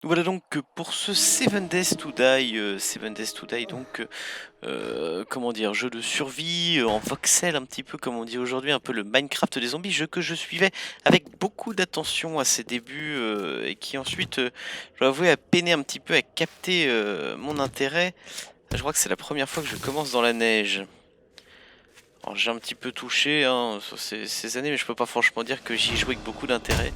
Voilà donc pour ce Seven Days to Die, donc comment dire, jeu de survie en voxel un petit peu comme on dit aujourd'hui, un peu le Minecraft des zombies, jeu que je suivais avec beaucoup d'attention à ses débuts et qui ensuite, je dois avouer, a peiné un petit peu à capter mon intérêt. Je crois que c'est la première fois que je commence dans la neige. Alors j'ai un petit peu touché hein, sur ces années, mais je peux pas franchement dire que j'y joue avec beaucoup d'intérêt.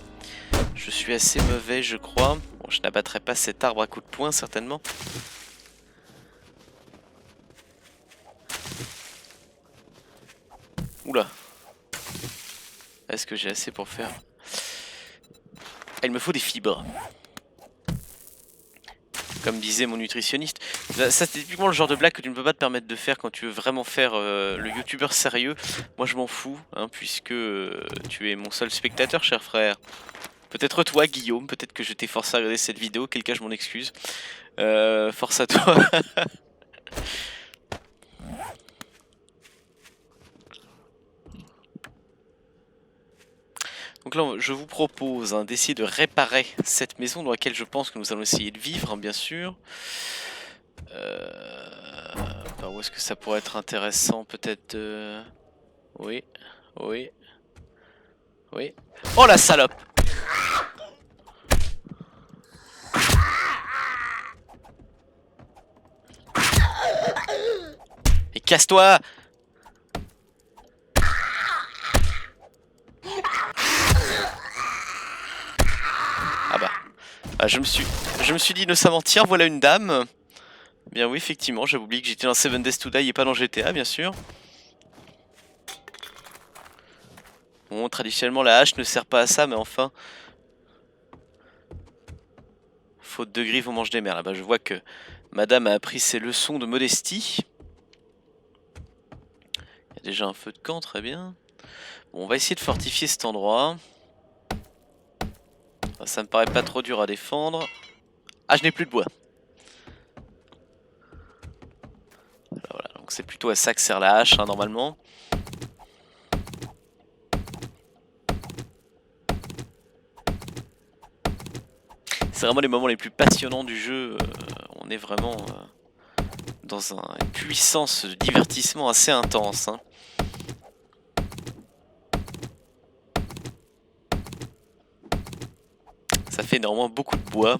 Je suis assez mauvais, je crois. Bon, je n'abattrai pas cet arbre à coups de poing, certainement. Oula. Est-ce que j'ai assez pour faire? Il me faut des fibres. Comme disait mon nutritionniste. Ça, c'est typiquement le genre de blague que tu ne peux pas te permettre de faire quand tu veux vraiment faire le youtubeur sérieux. Moi, je m'en fous, hein, puisque tu es mon seul spectateur, cher frère. Peut-être toi, Guillaume. Peut-être que je t'ai forcé à regarder cette vidéo. Quel cas, je m'en excuse. Force à toi. Donc là, je vous propose hein, d'essayer de réparer cette maison dans laquelle je pense que nous allons essayer de vivre, hein, bien sûr. Par où est-ce que ça pourrait être intéressant? Peut-être... Oui, oui, oui. Oh la salope! Et casse-toi! Ah bah. Ah, je me suis dit innocemment, tiens, voilà une dame. Bien oui, effectivement, j'avais oublié que j'étais dans Seven Days to Die et pas dans GTA, bien sûr. Bon, traditionnellement, la hache ne sert pas à ça, mais enfin... Faute de griffes, on mange des mers. Là-bas, je vois que madame a appris ses leçons de modestie. Il y a déjà un feu de camp, très bien. Bon, on va essayer de fortifier cet endroit. Ça me paraît pas trop dur à défendre. Ah, je n'ai plus de bois. Voilà, donc c'est plutôt à ça que sert la hache, hein, normalement. C'est vraiment les moments les plus passionnants du jeu. On est vraiment dans une puissance de divertissement assez intense. Hein. Ça fait énormément beaucoup de bois.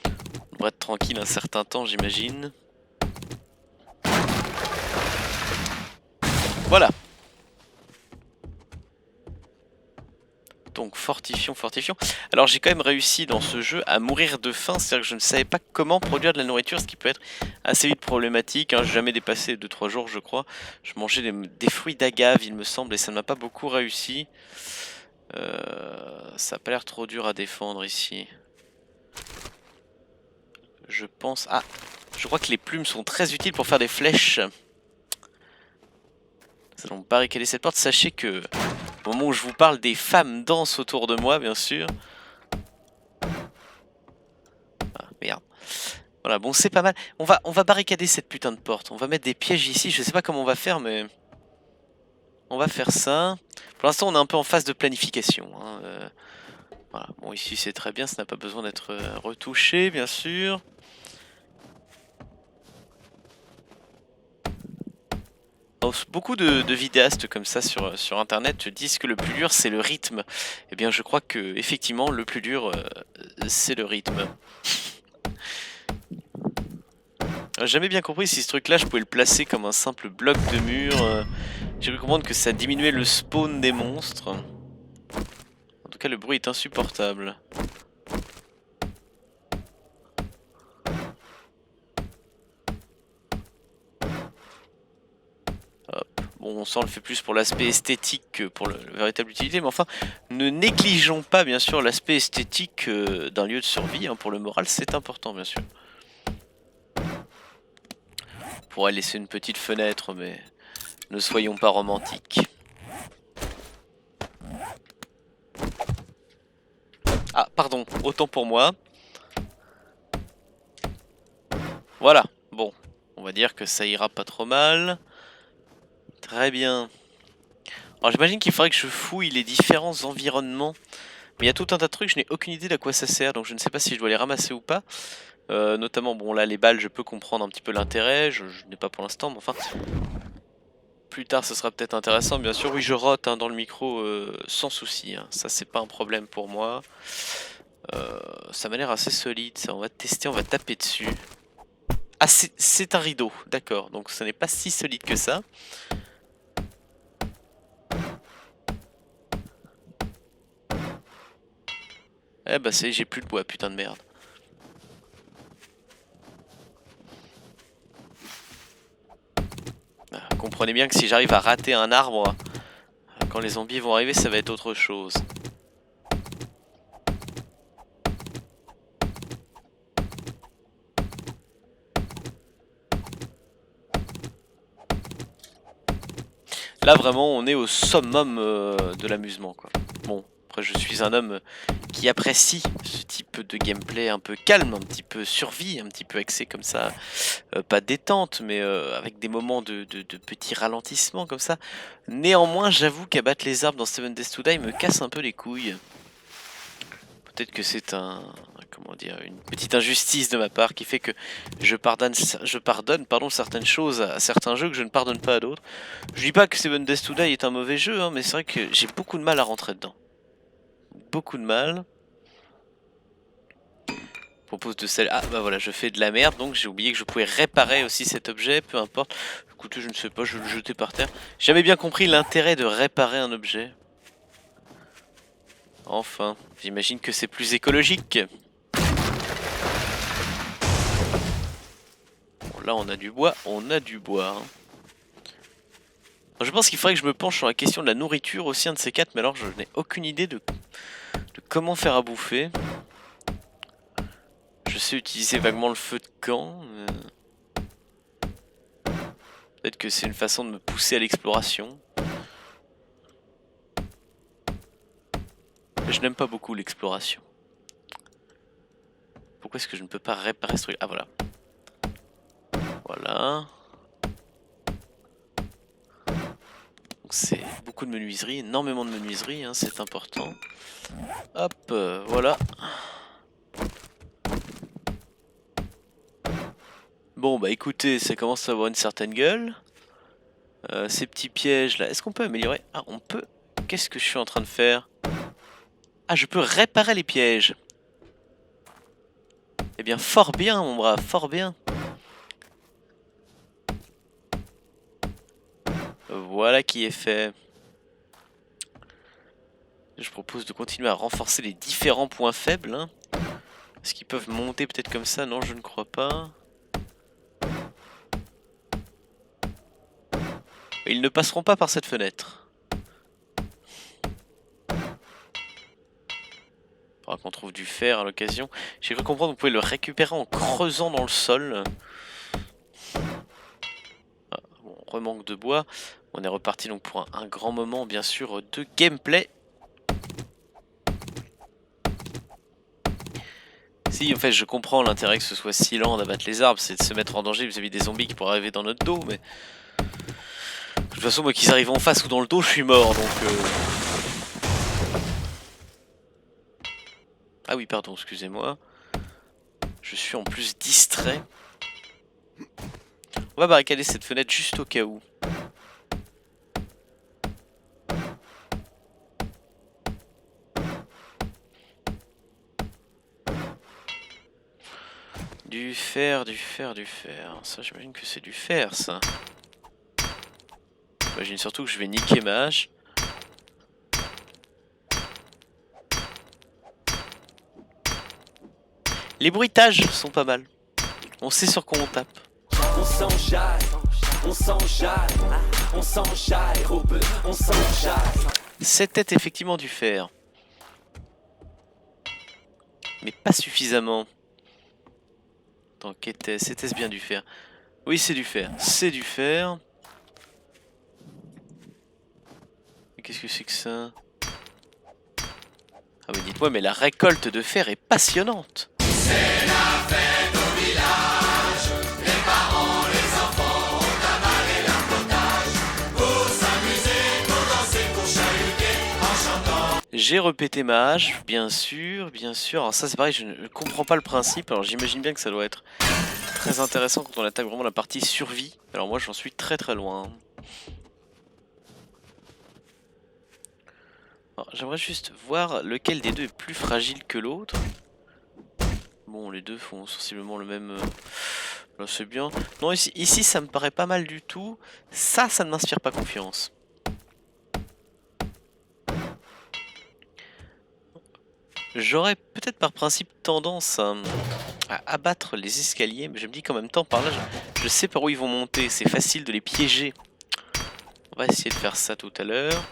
On devrait être tranquille un certain temps, j'imagine. Voilà. Donc fortifions, fortifions. Alors j'ai quand même réussi dans ce jeu à mourir de faim, c'est-à-dire que je ne savais pas comment produire de la nourriture, ce qui peut être assez vite problématique. Hein. J'ai jamais dépassé 2-3 jours, je crois. Je mangeais des fruits d'agave, il me semble, et ça ne m'a pas beaucoup réussi. Ça a pas l'air trop dur à défendre ici. Je pense... Ah, je crois que les plumes sont très utiles pour faire des flèches. Nous allons barricader cette porte. Sachez que au moment où je vous parle, des femmes dansent autour de moi, bien sûr. Ah, merde. Voilà, bon, c'est pas mal. On va barricader cette putain de porte. On va mettre des pièges ici. Je sais pas comment on va faire, mais... On va faire ça. Pour l'instant, on est un peu en phase de planification. Hein. Voilà. Bon, ici, c'est très bien. Ça n'a pas besoin d'être retouché, bien sûr. Alors, beaucoup de vidéastes comme ça sur internet disent que le plus dur c'est le rythme. Eh bien je crois que effectivement le plus dur c'est le rythme. J'ai jamais bien compris si ce truc là je pouvais le placer comme un simple bloc de mur. J'ai pu comprendre que ça diminuait le spawn des monstres. En tout cas le bruit est insupportable. Bon, ça on le fait plus pour l'aspect esthétique que pour la véritable utilité, mais enfin, ne négligeons pas bien sûr l'aspect esthétique d'un lieu de survie, hein, pour le moral c'est important bien sûr. On pourrait laisser une petite fenêtre, mais ne soyons pas romantiques. Ah, pardon, autant pour moi. Voilà, bon, on va dire que ça ira pas trop mal. Très bien. Alors j'imagine qu'il faudrait que je fouille les différents environnements Mais il y a tout un tas de trucs, je n'ai aucune idée d'à quoi ça sert, donc je ne sais pas si je dois les ramasser ou pas. Notamment, bon là les balles, je peux comprendre un petit peu l'intérêt, je n'ai pas pour l'instant, mais enfin... Plus tard, ce sera peut-être intéressant, bien sûr. Oui, je rote hein, dans le micro sans souci, hein. Ça, c'est pas un problème pour moi. Ça m'a l'air assez solide, ça. On va tester, on va taper dessus. Ah, c'est un rideau, d'accord. Donc, ce n'est pas si solide que ça. Eh bah, j'ai plus de bois, putain de merde. Comprenez bien que si j'arrive à rater un arbre, quand les zombies vont arriver, ça va être autre chose. Là, vraiment, on est au summum de l'amusement, quoi. Bon, après, je suis un homme qui apprécie ce type de gameplay un peu calme, un petit peu survie, un petit peu axé comme ça. Pas détente, mais avec des moments de petits ralentissements comme ça. Néanmoins, j'avoue qu'abattre les arbres dans 7 Days to Die me casse un peu les couilles. Peut-être que c'est comment dire, une petite injustice de ma part qui fait que je pardonne pardon, certaines choses à certains jeux que je ne pardonne pas à d'autres. Je dis pas que 7 Days to Die est un mauvais jeu, hein, mais c'est vrai que j'ai beaucoup de mal à rentrer dedans. Beaucoup de mal. Propose de celle. Ah bah voilà, je fais de la merde, donc j'ai oublié que je pouvais réparer aussi cet objet, peu importe. Écoutez, je ne sais pas, je vais le jeter par terre. J'ai jamais bien compris l'intérêt de réparer un objet. Enfin, j'imagine que c'est plus écologique. Bon, là on a du bois, hein. Je pense qu'il faudrait que je me penche sur la question de la nourriture aussi, un de ces quatre, mais alors je n'ai aucune idée de comment faire à bouffer. Je sais utiliser vaguement le feu de camp. Peut-être que c'est une façon de me pousser à l'exploration. Je n'aime pas beaucoup l'exploration. Pourquoi est-ce que je ne peux pas réparer ce truc? Ah voilà. Voilà. C'est beaucoup de menuiserie, énormément de menuiserie, hein, c'est important. Hop, voilà. Bon bah écoutez, ça commence à avoir une certaine gueule. Ces petits pièges là, est-ce qu'on peut améliorer? Ah on peut. Qu'est-ce que je suis en train de faire? Ah je peux réparer les pièges. Eh bien fort bien mon brave, fort bien. Voilà qui est fait. Je propose de continuer à renforcer les différents points faibles. Hein. Est-ce qu'ils peuvent monter peut-être comme ça? Non, je ne crois pas. Ils ne passeront pas par cette fenêtre. Il faudra qu'on trouve du fer à l'occasion. J'ai cru comprendre que vous pouvez le récupérer en creusant dans le sol. Ah, bon, on remanque de bois. On est reparti donc pour un grand moment, bien sûr, de gameplay. Si, en fait, je comprends l'intérêt que ce soit si lent d'abattre les arbres, c'est de se mettre en danger vis-à-vis des zombies qui pourraient arriver dans notre dos, mais... De toute façon, moi, qu'ils arrivent en face ou dans le dos, je suis mort, donc... Ah oui, pardon, excusez-moi. Je suis en plus distrait. On va barricader cette fenêtre juste au cas où. Du fer, du fer, du fer. Ça, j'imagine que c'est du fer, ça. J'imagine surtout que je vais niquer ma hache. Les bruitages sont pas mal. On sait sur quoi on tape. On s'enjaille, on s'enjaille, on s'enjaille, on s'enjaille. C'était effectivement du fer. Mais pas suffisamment. Tant qu'était-ce bien du fer? Oui, c'est du fer. C'est du fer. Qu'est-ce que c'est que ça? Ah mais dites-moi, mais la récolte de fer est passionnante. C'est la fête au village. Les parents, les enfants ont avalé la potage. Pour s'amuser, pour danser, pour chahuter en chantant. J'ai repété ma hache, bien sûr, bien sûr. Alors ça c'est pareil, je ne comprends pas le principe. Alors j'imagine bien que ça doit être très intéressant quand on attaque vraiment la partie survie. Alors moi j'en suis très très loin. J'aimerais juste voir lequel des deux est plus fragile que l'autre. Bon, les deux font sensiblement le même... Là c'est bien. Non, ici ça me paraît pas mal du tout. Ça ne m'inspire pas confiance. J'aurais peut-être par principe tendance à abattre les escaliers, mais je me dis qu'en même temps, par là, je sais par où ils vont monter. C'est facile de les piéger. On va essayer de faire ça tout à l'heure.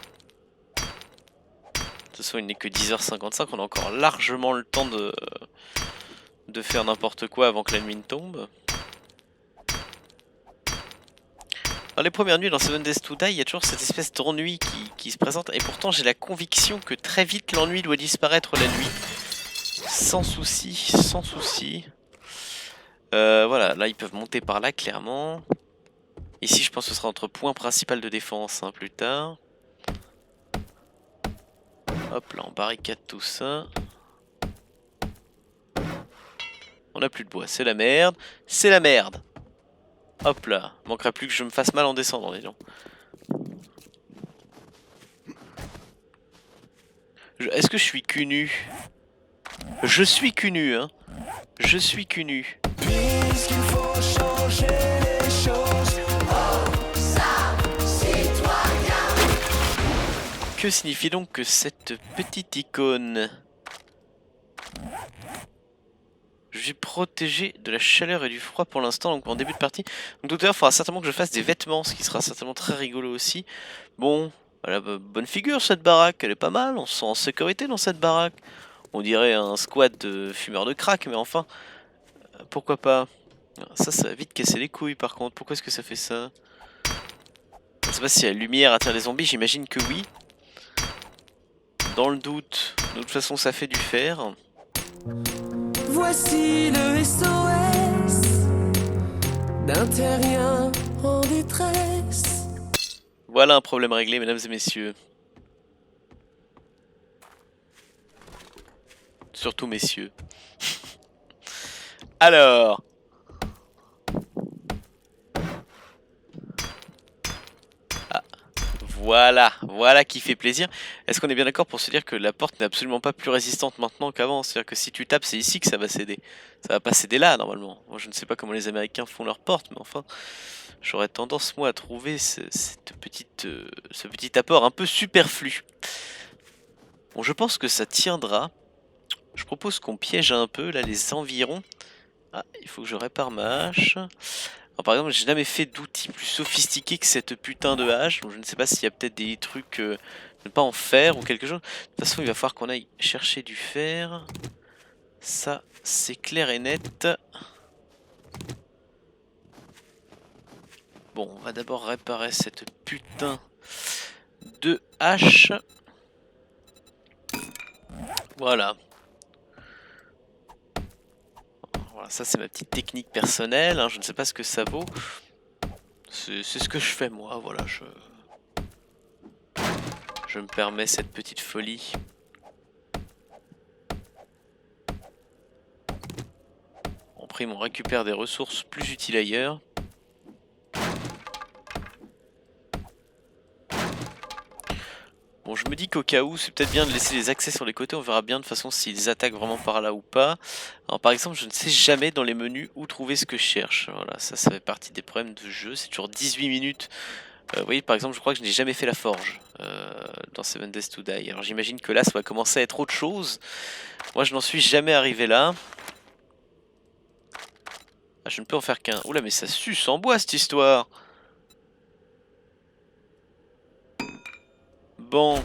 De toute façon, il n'est que 10h55. On a encore largement le temps de faire n'importe quoi avant que la nuit ne tombe. Dans les premières nuits dans Seven Days to Die, il y a toujours cette espèce d'ennui qui se présente. Et pourtant, j'ai la conviction que très vite, l'ennui doit disparaître la nuit. Sans souci, sans souci. Voilà, là, ils peuvent monter par là, clairement. Ici, je pense que ce sera notre point principal de défense, hein, plus tard. Hop, là, on barricade tout ça. On n'a plus de bois, c'est la merde. C'est la merde. Hop là, manquerait plus que je me fasse mal en descendant, dis donc. Est-ce que je suis cul nu? Je suis cul nu, hein. Je suis cul nu. Puisqu'il faut changer les choses. Oh, ça, citoyen. Que signifie donc que cette petite icône? Je suis protégé de la chaleur et du froid pour l'instant, donc en début de partie. Donc tout à l'heure, il faudra certainement que je fasse des vêtements, ce qui sera certainement très rigolo aussi. Bon, voilà, bonne figure cette baraque, elle est pas mal, on se sent en sécurité dans cette baraque. On dirait un squat de fumeurs de crack, mais enfin, pourquoi pas. Ça va vite casser les couilles par contre, pourquoi est-ce que ça fait ça? Je sais pas si la lumière attire les zombies, j'imagine que oui. Dans le doute, de toute façon ça fait du fer. Voici le SOS d'un terrien en détresse. Voilà un problème réglé, mesdames et messieurs. Surtout messieurs. Alors. Ah. Voilà qui fait plaisir. Est-ce qu'on est bien d'accord pour se dire que la porte n'est absolument pas plus résistante maintenant qu'avant? C'est-à-dire que si tu tapes, c'est ici que ça va céder. Ça va pas céder là, normalement. Moi, je ne sais pas comment les Américains font leur porte, mais enfin, j'aurais tendance, moi, à trouver ce petit apport un peu superflu. Bon, je pense que ça tiendra. Je propose qu'on piège un peu, là, les environs. Ah, il faut que je répare ma hache. Alors, par exemple, j'ai jamais fait d'outils plus sophistiqués que cette putain de hache. Donc je ne sais pas s'il y a peut-être des trucs ne pas en fer ou quelque chose. De toute façon, il va falloir qu'on aille chercher du fer. Ça, c'est clair et net. Bon, on va d'abord réparer cette putain de hache. Voilà. Voilà, ça c'est ma petite technique personnelle, hein, je ne sais pas ce que ça vaut. C'est ce que je fais moi, voilà, je me permets cette petite folie. En prime, on récupère des ressources plus utiles ailleurs. Bon, je me dis qu'au cas où, c'est peut-être bien de laisser les accès sur les côtés, on verra bien de toute façon s'ils attaquent vraiment par là ou pas. Alors par exemple, je ne sais jamais dans les menus où trouver ce que je cherche. Voilà, ça fait partie des problèmes de jeu, c'est toujours 18 minutes. Vous voyez, par exemple, je crois que je n'ai jamais fait la forge dans Seven Days to Die. Alors j'imagine que là, ça va commencer à être autre chose. Moi, je n'en suis jamais arrivé là. Ah, je ne peux en faire qu'un. Oula, mais ça suce en bois cette histoire. Bon.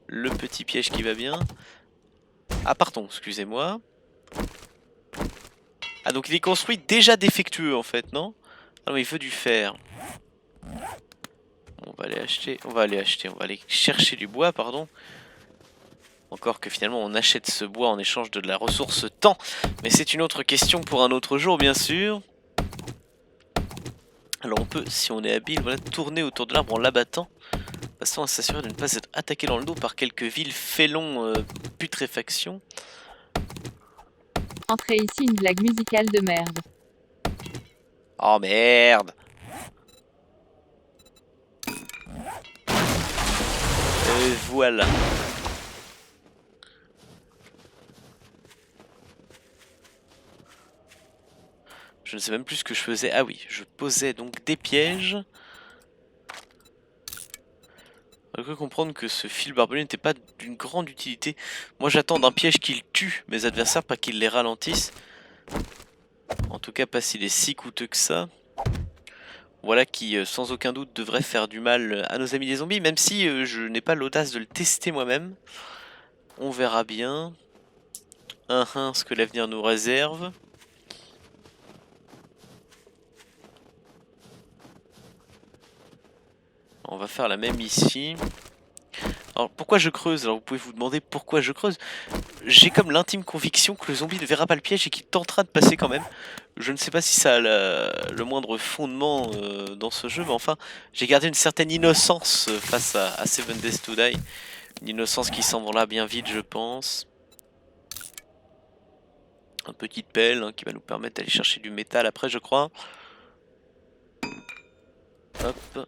Le petit piège qui va bien. Ah, pardon, excusez-moi. Ah, donc il est construit déjà défectueux en fait, non? Ah non, il veut du fer. On va aller acheter, on va aller chercher du bois, pardon. Encore que finalement on achète ce bois en échange de la ressource temps. Mais c'est une autre question pour un autre jour, bien sûr. Alors on peut, si on est habile, voilà, tourner autour de l'arbre en l'abattant. Passons à s'assurer de ne pas être attaqué dans le dos par quelques villes félons putréfaction. Entrez ici une blague musicale de merde. Oh merde! Et voilà. Je ne sais même plus ce que je faisais. Ah oui, je posais donc des pièges. On peut comprendre que ce fil barbelé n'était pas d'une grande utilité. Moi j'attends d'un piège qu'il tue mes adversaires, pas qu'il les ralentisse. En tout cas pas s'il est si coûteux que ça. Voilà qui sans aucun doute devrait faire du mal à nos amis des zombies, même si je n'ai pas l'audace de le tester moi-même. On verra bien. Ce que l'avenir nous réserve. On va faire la même ici. Alors pourquoi je creuse? Alors vous pouvez vous demander pourquoi je creuse. J'ai comme l'intime conviction que le zombie ne verra pas le piège et qu'il tentera de passer quand même. Je ne sais pas si ça a le moindre fondement dans ce jeu, mais enfin, j'ai gardé une certaine innocence face à Seven Days to Die. Une innocence qui s'en va là bien vite, je pense. Une petite pelle hein, qui va nous permettre d'aller chercher du métal après, je crois. Hop.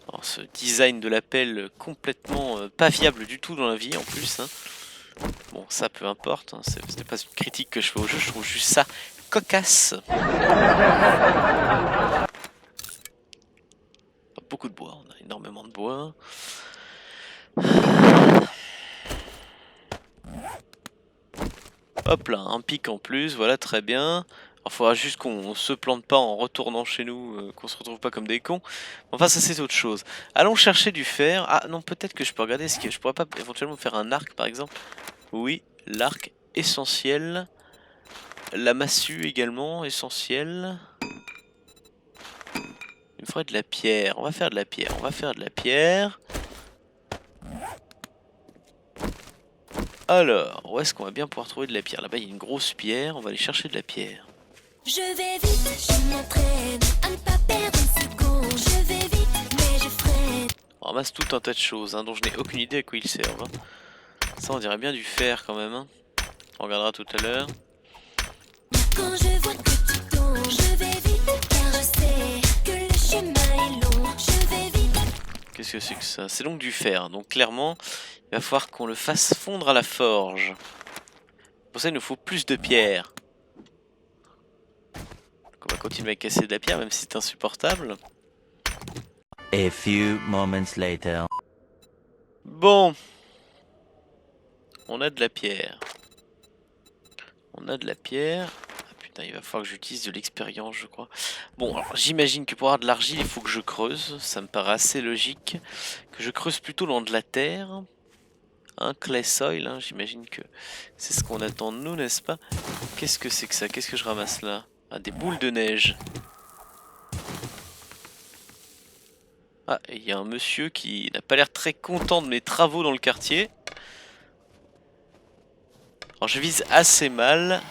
Alors, ce design de la pelle complètement pas viable du tout dans la vie en plus. Hein. Bon, ça peu importe, hein, c'était pas une critique que je fais au jeu, je trouve juste ça cocasse. Pas beaucoup de bois, on a énormément de bois. Hop là, un pic en plus, voilà très bien. Il faudra juste qu'on se plante pas en retournant chez nous, qu'on se retrouve pas comme des cons. Enfin ça c'est autre chose. Allons chercher du fer. Ah non, peut-être que je peux regarder, est-ce que je pourrais pas éventuellement faire un arc par exemple? Oui, l'arc essentiel. La massue également, essentielle. Il me faudrait de la pierre. On va faire de la pierre. On va faire de la pierre. Alors, où est-ce qu'on va bien pouvoir trouver de la pierre? Là-bas, il y a une grosse pierre. On va aller chercher de la pierre. Je vais vite, je m'entraîne à ne pas perdre une seconde. Je vais vite, mais je freine. On ramasse tout un tas de choses hein, dont je n'ai aucune idée à quoi ils servent. Hein. Ça, on dirait bien du fer quand même. Hein. On regardera tout à l'heure. Quand je vois que tu tombes, je vais vite, car je sais que le chemin est long. Je vais vite. Qu'est-ce que c'est que ça? C'est donc du fer. Donc clairement, il va falloir qu'on le fasse fondre à la forge. Pour ça, il nous faut plus de pierre. Donc on va continuer à casser de la pierre, même si c'est insupportable. A few moments later. Bon. On a de la pierre. On a de la pierre. Ah putain, il va falloir que j'utilise de l'expérience, je crois. Bon, alors j'imagine que pour avoir de l'argile, il faut que je creuse. Ça me paraît assez logique. Que je creuse plutôt dans de la terre. Un clay soil, hein, j'imagine que c'est ce qu'on attend de nous, n'est-ce pas? Qu'est-ce que c'est que ça? Qu'est-ce que je ramasse là? Ah, des boules de neige. Ah, et il y a un monsieur qui n'a pas l'air très content de mes travaux dans le quartier. Alors je vise assez mal.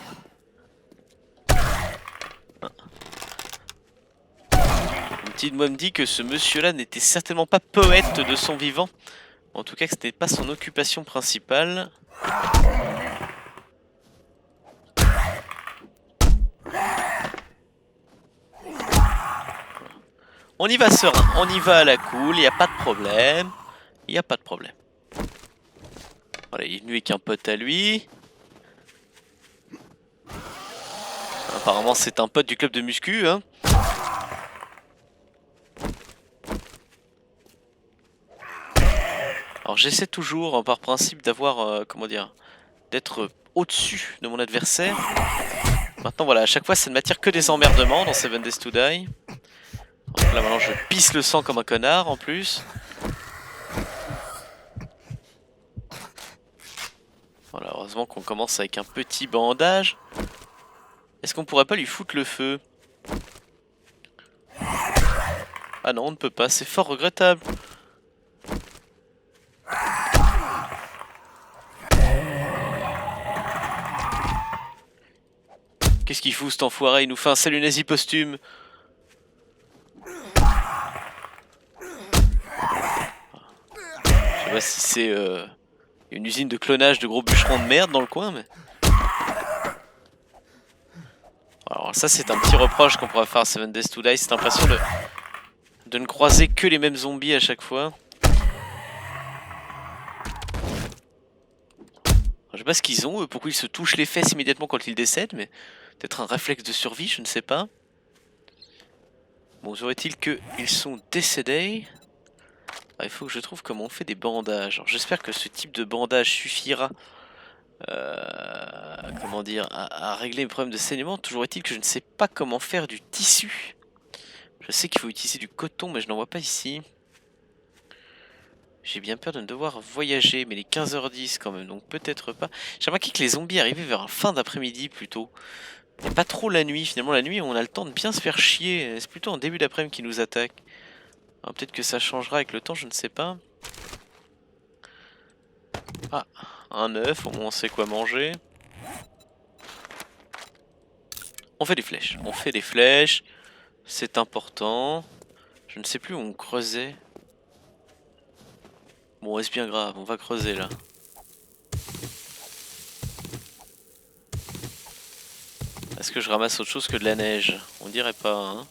Une petite voix me dit que ce monsieur-là n'était certainement pas poète de son vivant. En tout cas que ce n'était pas son occupation principale. On y va serein, on y va à la cool, il n'y a pas de problème. Il n'y a pas de problème. Voilà, il est venu avec un pote à lui. Apparemment c'est un pote du club de muscu, hein. Alors j'essaie toujours, hein, par principe, d'avoir, comment dire, d'être au-dessus de mon adversaire. Maintenant voilà, à chaque fois ça ne m'attire que des emmerdements dans Seven Days to Die. Donc là maintenant je pisse le sang comme un connard en plus. Voilà, heureusement qu'on commence avec un petit bandage. Est-ce qu'on pourrait pas lui foutre le feu? Ah non, on ne peut pas, c'est fort regrettable. Qu'est-ce qu'il fout cet enfoiré? Il nous fait un salut nazi posthume. sais pas si c'est une usine de clonage de gros bûcherons de merde dans le coin, mais... Alors ça c'est un petit reproche qu'on pourrait faire à 7 Days to Die, c'est l'impression de ne croiser que les mêmes zombies à chaque fois. Je sais pas ce qu'ils ont, pourquoi ils se touchent les fesses immédiatement quand ils décèdent, mais peut-être un réflexe de survie, je ne sais pas. Bon, serait-il qu'ils sont décédés? Ah, il faut que je trouve comment on fait des bandages. J'espère que ce type de bandage suffira comment dire, à régler mes problèmes de saignement. Toujours est-il que je ne sais pas comment faire du tissu. Je sais qu'il faut utiliser du coton, mais je n'en vois pas ici. J'ai bien peur de ne devoir voyager, mais les 15h10 quand même, donc peut-être pas. J'ai remarqué que les zombies arrivaient vers la fin d'après-midi plutôt. Et pas trop la nuit, finalement la nuit on a le temps de bien se faire chier. C'est plutôt en début d'après-midi qu'ils nous attaquent. Peut-être que ça changera avec le temps, je ne sais pas. Ah, un œuf, au moins on sait quoi manger. On fait des flèches, c'est important. Je ne sais plus où on creusait. Bon, est-ce bien grave, on va creuser là. Est-ce que je ramasse autre chose que de la neige? On dirait pas, hein.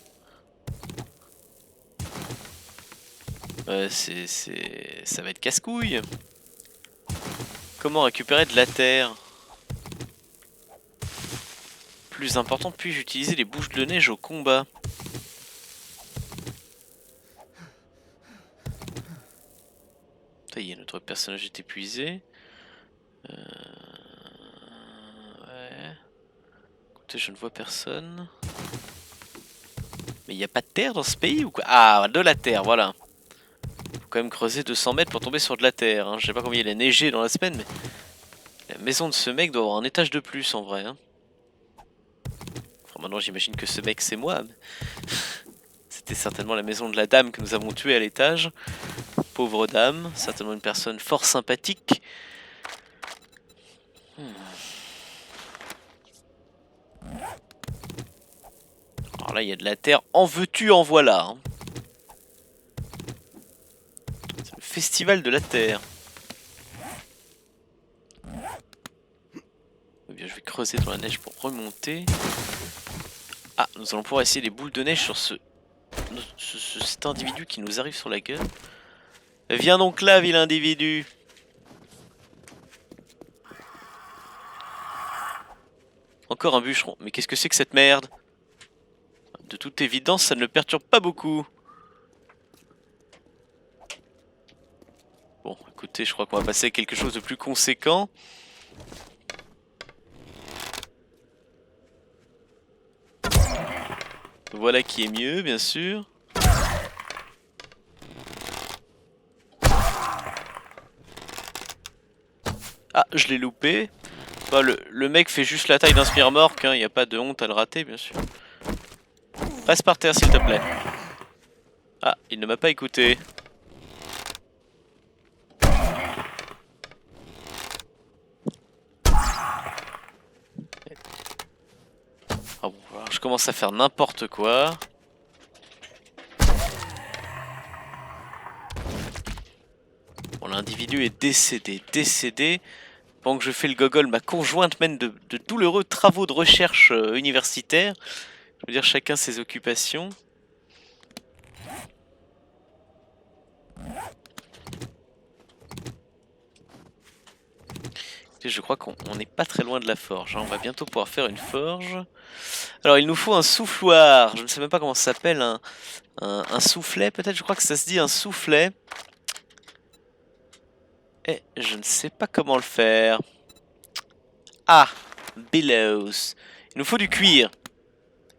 Ça va être casse-couille. Comment récupérer de la terre? Plus important, puis-je utiliser les bouches de neige au combat? Ça y est, notre personnage est épuisé. Ouais. Écoutez, je ne vois personne. Mais il n'y a pas de terre dans ce pays ou quoi? Ah, de la terre, voilà. Faut quand même creuser 200 mètres pour tomber sur de la terre. Hein. Je sais pas combien il a neigé dans la semaine, mais la maison de ce mec doit avoir un étage de plus en vrai. Hein. Enfin, maintenant j'imagine que ce mec c'est moi. Mais... C'était certainement la maison de la dame que nous avons tuée à l'étage. Pauvre dame, certainement une personne fort sympathique. Alors là il y a de la terre, en veux-tu, en voilà. Hein. C'est le festival de la terre. Eh bien, je vais creuser dans la neige pour remonter. Ah, nous allons pouvoir essayer les boules de neige sur cet individu qui nous arrive sur la gueule. Viens donc là, vilain individu. Encore un bûcheron. Mais qu'est-ce que c'est que cette merde? De toute évidence, ça ne le perturbe pas beaucoup. Bon, écoutez, je crois qu'on va passer à quelque chose de plus conséquent. Voilà qui est mieux, bien sûr. Ah, je l'ai loupé. Bah, le mec fait juste la taille d'un spire-morque, hein, y a pas de honte à le rater, bien sûr. Passe par terre, s'il te plaît. Ah, il ne m'a pas écouté. Ah bon, alors je commence à faire n'importe quoi. Bon, l'individu est décédé. Pendant que je fais le gogol, ma conjointe mène de douloureux travaux de recherche universitaire. Je veux dire, chacun ses occupations. Et je crois qu'on n'est pas très loin de la forge. Hein. On va bientôt pouvoir faire une forge. Alors, il nous faut un souffloir. Je ne sais même pas comment ça s'appelle. Un soufflet, peut-être. Je crois que ça se dit un soufflet. Et je ne sais pas comment le faire. Ah, billows. Il nous faut du cuir.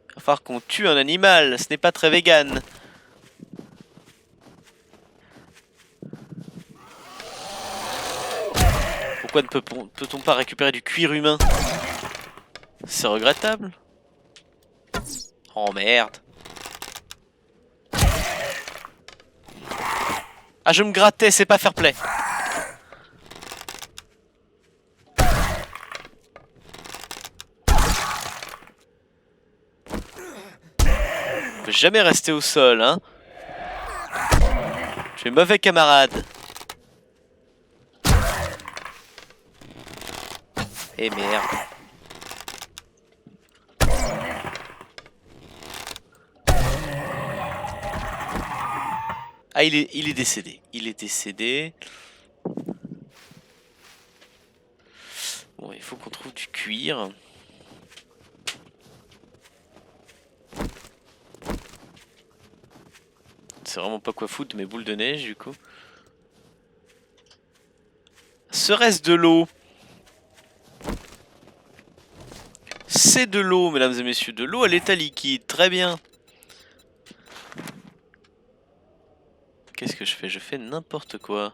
Il va falloir qu'on tue un animal. Ce n'est pas très vegan. Pourquoi ne peut-on pas récupérer du cuir humain? C'est regrettable. Oh merde. Ah, je me grattais, c'est pas fair play. On peut jamais rester au sol, hein. Je suis mauvais camarade. Eh merde. Ah, il est décédé. Il est décédé. Bon, il faut qu'on trouve du cuir. C'est vraiment pas quoi foutre de mes boules de neige du coup. Serait-ce de l'eau? C'est de l'eau, mesdames et messieurs. De l'eau à l'état liquide. Très bien. Qu'est-ce que je fais? Je fais n'importe quoi.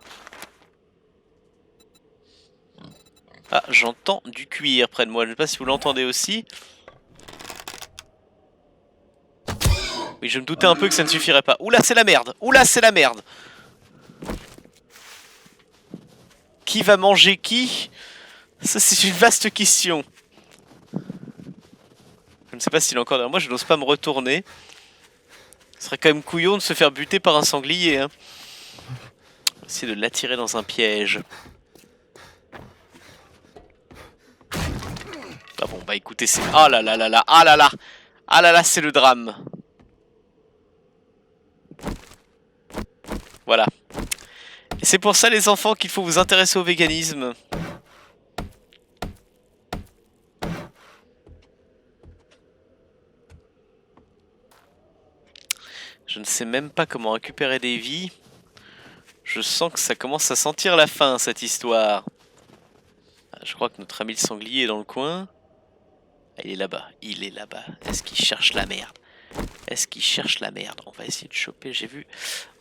Ah, j'entends du cuir près de moi. Je ne sais pas si vous l'entendez aussi. Oui, je me doutais un peu que ça ne suffirait pas. Oula, c'est la merde. Oula, c'est la merde. Qui va manger qui? Ça, c'est une vaste question. Je ne sais pas s'il est encore derrière moi. Je n'ose pas me retourner. Ce serait quand même couillon de se faire buter par un sanglier. Hein. Essayer de l'attirer dans un piège. Ah bon, bah écoutez, c'est... Ah là là là là, ah là là. Ah là là, c'est le drame. Voilà. Et c'est pour ça, les enfants, qu'il faut vous intéresser au véganisme. Je ne sais même pas comment récupérer des vies. Je sens que ça commence à sentir la fin, cette histoire. Ah, je crois que notre ami le sanglier est dans le coin. Ah, il est là-bas, il est là-bas. Est-ce qu'il cherche la merde? Est-ce qu'il cherche la merde? On va essayer de choper. J'ai vu,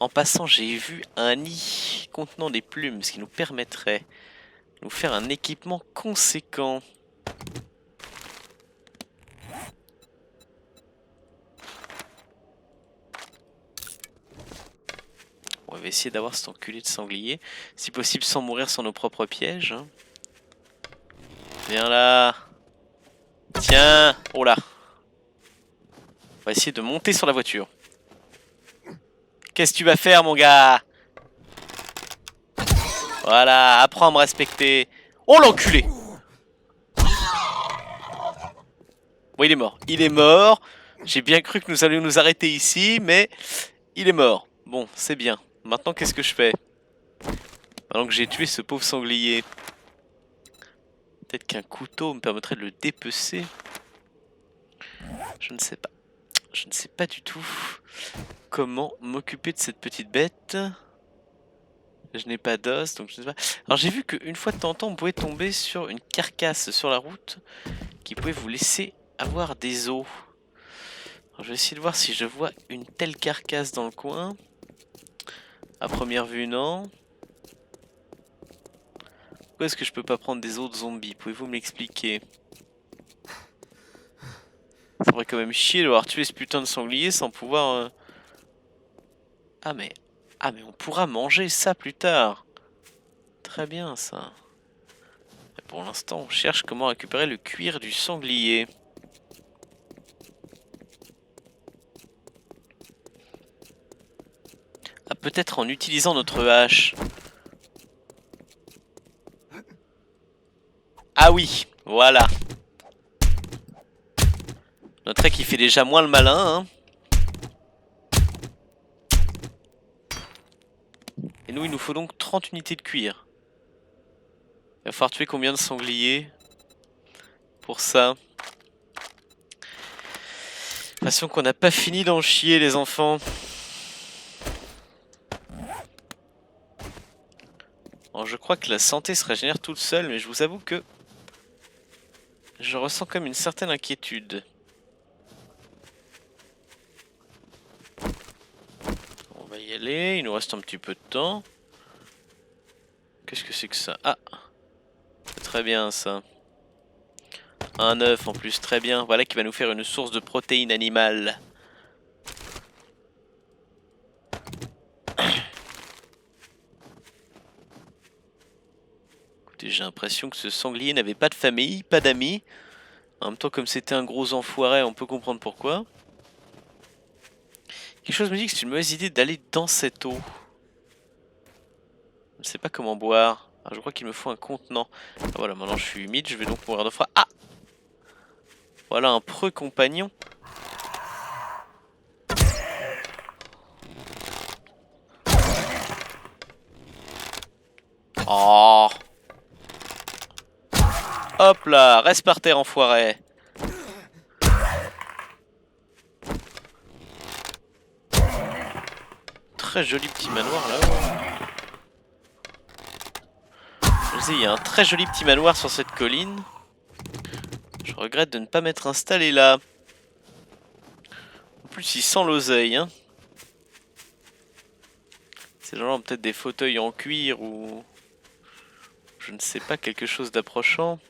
en passant, j'ai vu un nid contenant des plumes, ce qui nous permettrait de nous faire un équipement conséquent. On va essayer d'avoir cet enculé de sanglier, si possible sans mourir sans nos propres pièges. Hein. Viens là. Tiens. Oh là. On va essayer de monter sur la voiture. Qu'est-ce que tu vas faire, mon gars? Voilà, apprends à me respecter. Oh l'enculé! Bon, il est mort. Il est mort. J'ai bien cru que nous allions nous arrêter ici, mais il est mort. Bon, c'est bien. Maintenant, qu'est-ce que je fais? Maintenant que j'ai tué ce pauvre sanglier. Peut-être qu'un couteau me permettrait de le dépecer. Je ne sais pas. Je ne sais pas du tout comment m'occuper de cette petite bête. Je n'ai pas d'os, donc je ne sais pas. Alors j'ai vu qu'une fois de temps en temps, on pouvait tomber sur une carcasse sur la route qui pouvait vous laisser avoir des os. Alors, je vais essayer de voir si je vois une telle carcasse dans le coin. À première vue, non. Pourquoi est-ce que je peux pas prendre des os de zombies? Pouvez-vous me l'expliquer? Ça ferait quand même chier de devoir tuer ce putain de sanglier sans pouvoir... Ah mais on pourra manger ça plus tard. Très bien ça. Et pour l'instant on cherche comment récupérer le cuir du sanglier. Ah, peut-être en utilisant notre hache. Ah oui, voilà. Notez qu'il fait déjà moins le malin. Hein. Et nous, il nous faut donc 30 unités de cuir. Il va falloir tuer combien de sangliers pour ça? L'impression qu'on n'a pas fini d'en chier, les enfants. Alors, je crois que la santé se régénère toute seule, mais je vous avoue que je ressens comme une certaine inquiétude. On va y aller, il nous reste un petit peu de temps. Qu'est-ce que c'est que ça? Ah, c'est très bien ça. Un œuf en plus, très bien. Voilà qui va nous faire une source de protéines animales. Écoutez, j'ai l'impression que ce sanglier n'avait pas de famille, pas d'amis. En même temps, comme c'était un gros enfoiré, on peut comprendre pourquoi. Quelque chose me dit que c'est une mauvaise idée d'aller dans cette eau. Je ne sais pas comment boire. Ah, je crois qu'il me faut un contenant. Ah, voilà, maintenant je suis humide, je vais donc mourir de froid. Ah! Voilà un preux compagnon. Oh! Hop là, reste par terre, enfoiré. Très joli petit manoir là-haut. Je sais, il y a un très joli petit manoir sur cette colline. Je regrette de ne pas m'être installé là. En plus, il sent l'oseille, hein. Ces gens-là ont peut-être des fauteuils en cuir ou... je ne sais pas, quelque chose d'approchant.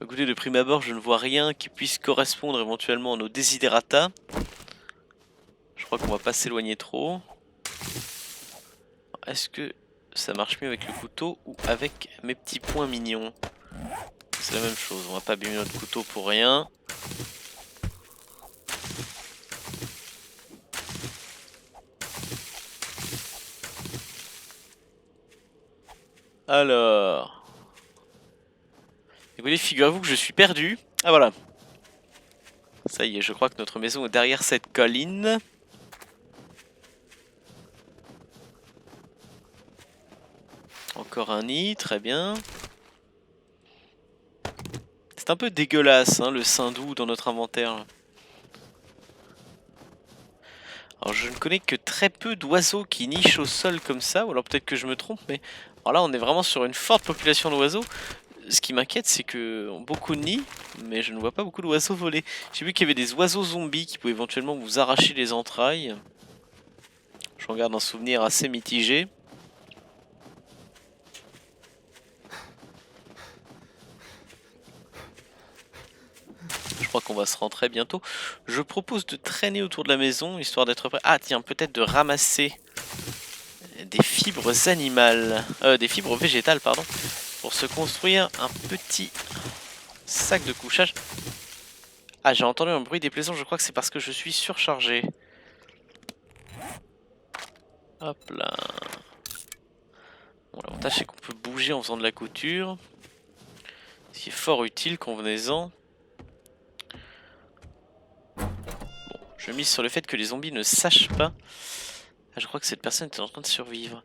Écoutez, de prime abord, je ne vois rien qui puisse correspondre éventuellement à nos desiderata. Je crois qu'on va pas s'éloigner trop. Est-ce que ça marche mieux avec le couteau ou avec mes petits poings mignons? C'est la même chose, on va pas abîmer notre couteau pour rien. Alors... écoutez, figurez-vous que je suis perdu. Ah voilà. Ça y est, je crois que notre maison est derrière cette colline. Encore un nid, très bien. C'est un peu dégueulasse, hein, le saindoux dans notre inventaire. Alors je ne connais que très peu d'oiseaux qui nichent au sol comme ça, ou alors peut-être que je me trompe, mais alors là on est vraiment sur une forte population d'oiseaux. Ce qui m'inquiète, c'est que beaucoup de nids, mais je ne vois pas beaucoup d'oiseaux voler. J'ai vu qu'il y avait des oiseaux zombies qui pouvaient éventuellement vous arracher les entrailles. Je regarde un souvenir assez mitigé. Je crois qu'on va se rentrer bientôt. Je propose de traîner autour de la maison, histoire d'être prêt. Ah tiens, peut-être de ramasser des fibres animales, des fibres végétales, pardon, pour se construire un petit sac de couchage. Ah, j'ai entendu un bruit déplaisant, je crois que c'est parce que je suis surchargé. Hop là. Bon, l'avantage c'est qu'on peut bouger en faisant de la couture. Ce qui est fort utile, convenez-en. Bon, je mise sur le fait que les zombies ne sachent pas. Ah, je crois que cette personne était en train de survivre.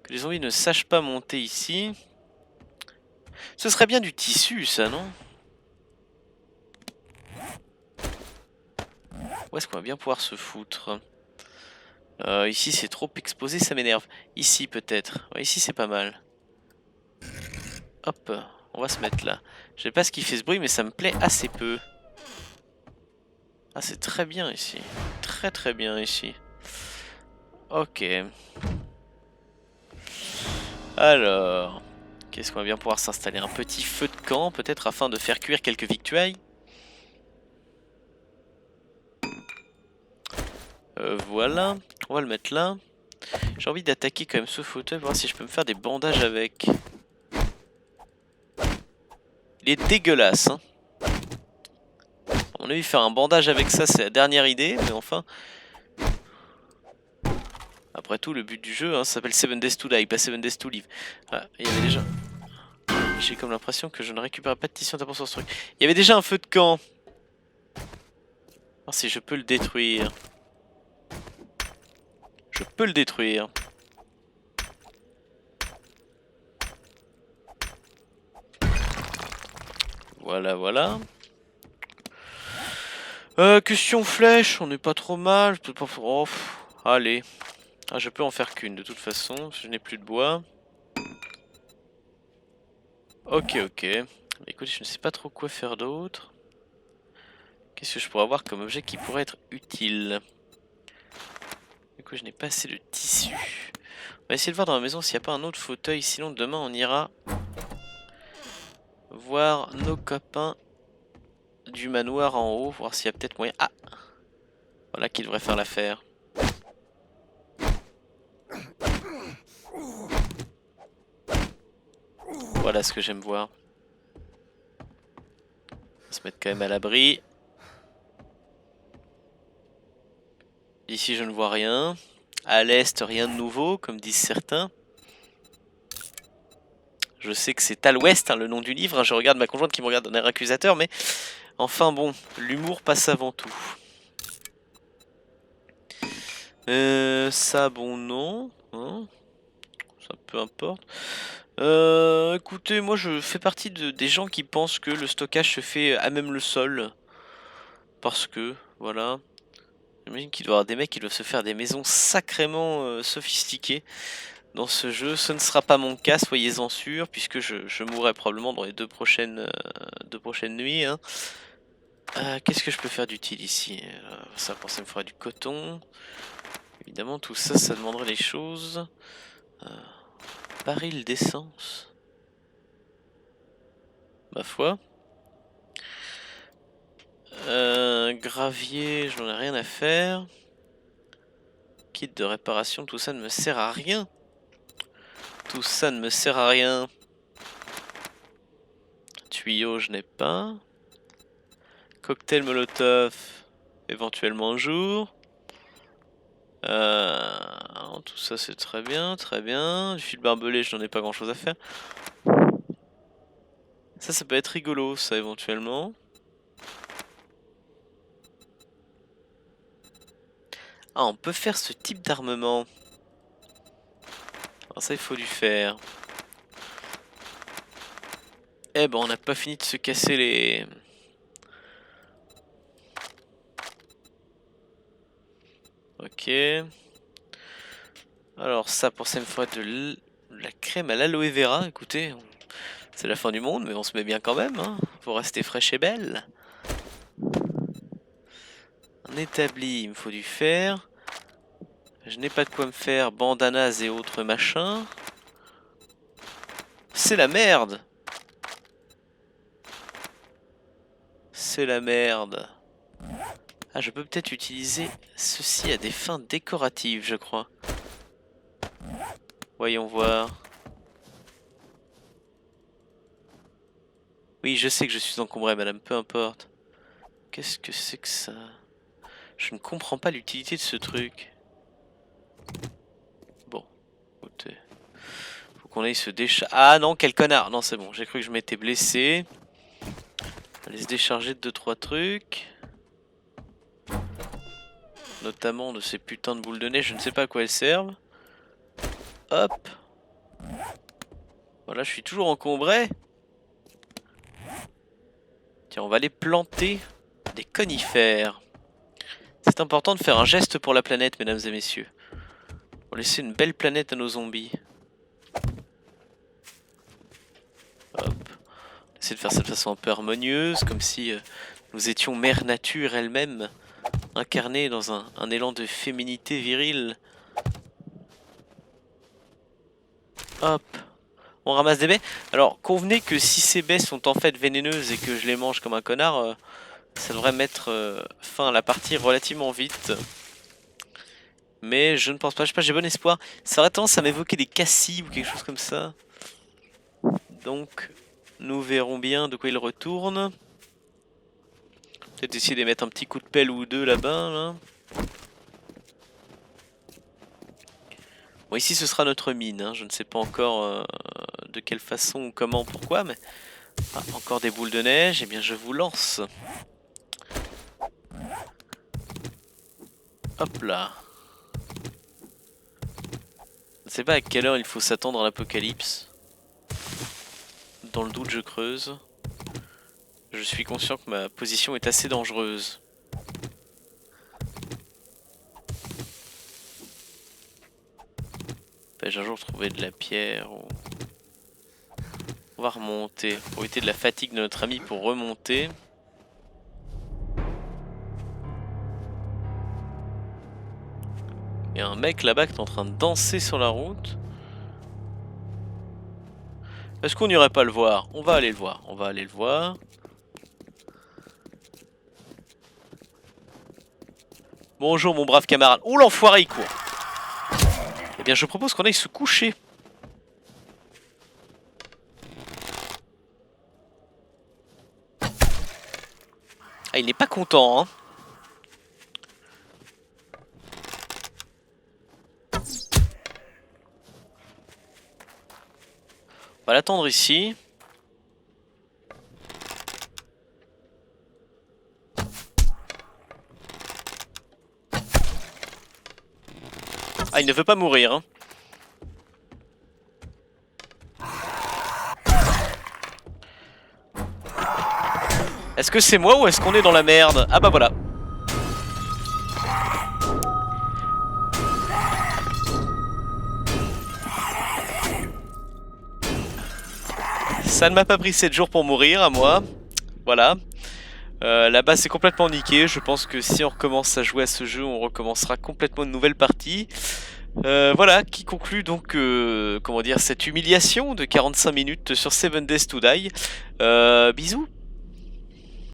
Que les zombies ne sachent pas monter ici. Ce serait bien du tissu, ça, non? Où est-ce qu'on va bien pouvoir se foutre? Ici, c'est trop exposé, ça m'énerve. Ici, peut-être. Ouais, ici, c'est pas mal. Hop, on va se mettre là. Je sais pas ce qui fait ce bruit, mais ça me plaît assez peu. Ah, c'est très bien ici. Très très bien ici. Ok. Alors, qu'est-ce qu'on va bien pouvoir s'installer? Un petit feu de camp, peut-être, afin de faire cuire quelques victuailles. Voilà, on va le mettre là. J'ai envie d'attaquer quand même ce fauteuil, voir si je peux me faire des bandages avec. Il est dégueulasse, hein. À mon avis, faire un bandage avec ça, c'est la dernière idée, mais enfin... Après tout, le but du jeu, hein, ça s'appelle 7 Days to Die, pas 7 Days to Live. Ah, il y avait déjà... J'ai comme l'impression que je ne récupère pas de tissu en tapant sur ce truc. Il y avait déjà un feu de camp. Voir si je peux le détruire. Je peux le détruire. Voilà, voilà. Question flèche, on n'est pas trop mal. Je peux pas... Oh, allez. Ah, je peux en faire qu'une de toute façon. Je n'ai plus de bois. Ok, ok. Écoute, je ne sais pas trop quoi faire d'autre. Qu'est-ce que je pourrais avoir comme objet qui pourrait être utile? Du coup, je n'ai pas assez de tissu. On va essayer de voir dans la maison s'il n'y a pas un autre fauteuil. Sinon, demain, on ira voir nos copains du manoir en haut. Voir s'il y a peut-être moyen... Ah! Voilà qui devrait faire l'affaire. Voilà ce que j'aime voir. On va se mettre quand même à l'abri. Ici, je ne vois rien. À l'est, rien de nouveau, comme disent certains. Je sais que c'est à l'ouest, hein, le nom du livre. Hein. Je regarde ma conjointe qui me regarde d'un air accusateur, mais enfin bon, l'humour passe avant tout. Ça, bon, non. Hein, ça, peu importe. Écoutez, moi je fais partie des gens qui pensent que le stockage se fait à même le sol. Parce que, voilà. J'imagine qu'il doit y avoir des mecs qui doivent se faire des maisons sacrément sophistiquées dans ce jeu. Ce ne sera pas mon cas, soyez-en sûrs, puisque je mourrai probablement dans les deux prochaines nuits. Hein. Qu'est-ce que je peux faire d'utile ici? Ça, pour ça, il me faudrait du coton. Évidemment, tout ça, ça demanderait des choses. Baril d'essence. Ma foi. Gravier, j'en ai rien à faire. Kit de réparation, tout ça ne me sert à rien. Tout ça ne me sert à rien. Tuyau, je n'ai pas. Cocktail Molotov, éventuellement un jour. Tout ça c'est très bien, très bien. Du fil barbelé, je n'en ai pas grand chose à faire. Ça peut être rigolo, ça éventuellement. Ah, on peut faire ce type d'armement. Alors ça, il faut du fer. Eh ben, on n'a pas fini de se casser les... Ok. Alors ça, pour ça, il me faudrait de la crème à l'aloe vera. Écoutez, c'est la fin du monde, mais on se met bien quand même. Hein. Faut rester fraîche et belle. Un établi, il me faut du fer. Je n'ai pas de quoi me faire bandanas et autres machins. C'est la merde. C'est la merde. Ah, je peux peut-être utiliser ceci à des fins décoratives, je crois. Voyons voir. Oui, je sais que je suis encombré, madame, peu importe. Qu'est-ce que c'est que ça? Je ne comprends pas l'utilité de ce truc. Bon, écoutez. Faut qu'on aille se décharger. Ah non, quel connard! Non, c'est bon, j'ai cru que je m'étais blessé. On va aller se décharger de 2-3 trucs. Notamment de ces putains de boules de neige, je ne sais pas à quoi elles servent. Hop. Voilà, je suis toujours encombré. Tiens, on va aller planter des conifères. C'est important de faire un geste pour la planète, mesdames et messieurs. Pour laisser une belle planète à nos zombies. Hop. On essaie de faire ça de façon un peu harmonieuse, comme si nous étions mère nature elle-même, incarnée dans un élan de féminité virile. Hop. On ramasse des baies. Alors, convenez que si ces baies sont en fait vénéneuses et que je les mange comme un connard, ça devrait mettre fin à la partie relativement vite. Mais je ne pense pas, je sais pas, j'ai bon espoir. Ça aurait tendance à m'évoquer des cassis ou quelque chose comme ça. Donc, nous verrons bien de quoi il retourne. Peut-être essayer de mettre un petit coup de pelle ou deux là-bas. Là. Bon, ici ce sera notre mine. Hein. Je ne sais pas encore de quelle façon, comment, pourquoi, mais... Ah, encore des boules de neige, et bien je vous lance. Hop là. Je ne sais pas à quelle heure il faut s'attendre à l'apocalypse. Dans le doute, je creuse. Je suis conscient que ma position est assez dangereuse. Vais-je un jour trouver de la pierre ou... On va remonter. Pour éviter de la fatigue de notre ami pour remonter. Il y a un mec là-bas qui est en train de danser sur la route. Est-ce qu'on n'irait pas le voir? On va aller le voir. On va aller le voir. Bonjour mon brave camarade. Oh l'enfoiré il court. Eh bien je propose qu'on aille se coucher. Ah il n'est pas content hein. On va l'attendre ici. Ah, il ne veut pas mourir, hein. Est-ce que c'est moi ou est-ce qu'on est dans la merde? Ah bah voilà. Ça ne m'a pas pris 7 jours pour mourir à moi. Voilà. La base est complètement niquée. Je pense que si on recommence à jouer à ce jeu, on recommencera complètement une nouvelle partie. Voilà, qui conclut donc comment dire, cette humiliation de 45 minutes sur 7 Days to Die. Bisous.